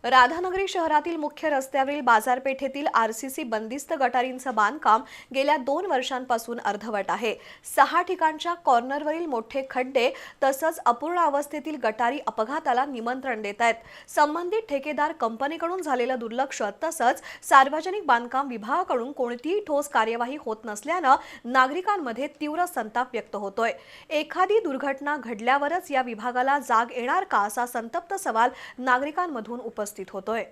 राधानगरी शहरातील मुख्य रस्त्यावरील बाजारपेठेतील आरसीसी बंदिस्त गटारींचं बांधकाम गेल्या 2 वर्षांपासून अर्धवट आहे। 6 ठिकाणच्या कॉर्नरवरील मोठे खड्डे तसंच अपूर्ण अवस्थेतील गटारी अपघाताला निमंत्रण देत आहेत। संबंधित ठेकेदार कंपनीकडून झालेलं दुर्लक्ष तसंच सार्वजनिक बांधकाम विभागाकडून कोणतीही ठोस कार्यवाही होत नसल्यानं नागरिकांमध्ये तीव्र संताप व्यक्त होतोय। एखादी दुर्घटना घडल्यावरच या विभागाला जाग येणार का असा संतप्त सवाल नागरिकांमधून उपस्थित होतोय।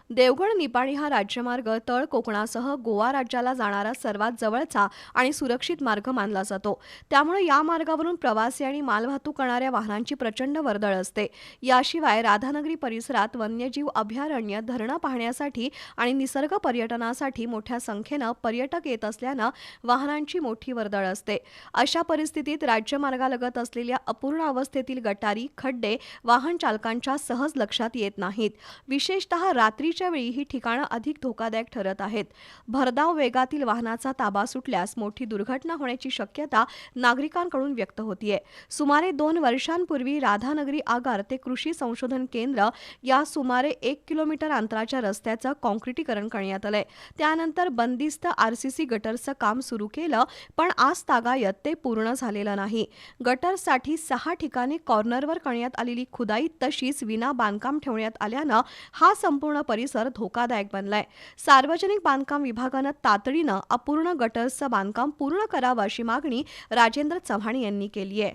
देवगड निपाणी हा राज्यमार्ग तळ कोकणासह गोवा राज्याला जाणारा सर्वात जवळचा आणि सुरक्षित मार्ग मानला जातो। त्यामुळे या मार्गावरून प्रवासी आणि मालवाहतूक करणाऱ्या वाहनांची प्रचंड वर्दळ असते। याशिवाय राधानगरी परिसरात वन्यजीव अभयारण्य, धरणं पाहण्यासाठी आणि निसर्ग पर्यटनासाठी मोठ्या संख्येनं पर्यटक येत असल्यानं वाहनांची मोठी वर्दळ असते। अशा परिस्थितीत राज्यमार्गालगत असलेल्या अपूर्ण अवस्थेतील गटारी, खड्डे वाहन चालकांच्या सहज लक्षात येत नाहीत। विशेषतः रात्रीच्या वेळी ही ठिकाणं अधिक धोकादायक ठरत आहेत। भरधाव वेगातील वाहनाचा ताबा सुटल्यास मोठी दुर्घटना होण्याची शक्यता नागरिकांकडून व्यक्त होतीये। सुमारे 2 वर्षांपूर्वी राधानगरी आगार ते कृषी संशोधन केंद्र या सुमारे 1 किलोमीटर अंतराच्या रस्त्याचं काँक्रिटीकरण करण्यात आलंय। त्यानंतर बंदिस्त आरसीसी गटरचं काम सुरू केलं, पण आज तागायत ते पूर्ण झालेलं नाही। गटरसाठी 6 ठिकाणी कॉर्नरवर करण्यात आलेली खुदाई तशीच विना बांधकाम ठेवण्यात आल्यानं हा संपूर्ण परिसर धोकादायक बनलाय। सार्वजनिक बांधकाम विभागानं तातडीनं अपूर्ण गटर्सचं बांधकाम पूर्ण करावं अशी मागणी राजेंद्र चव्हाण यांनी केली आहे।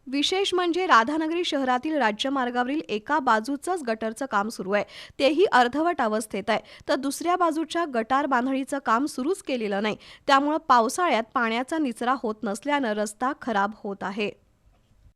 विशेष म्हणजे राधानगरी शहरातील राज्यमार्गावरील एका बाजूचंच गटरचं काम सुरू आहे, तेही अर्धवट अवस्थेत आहे, तर दुसऱ्या बाजूच्या गटार बांधणीचं काम सुरूच केलेलं नाही। त्यामुळे पावसाळ्यात पाण्याचा निचरा होत नसल्यानं रस्ता खराब होत आहे।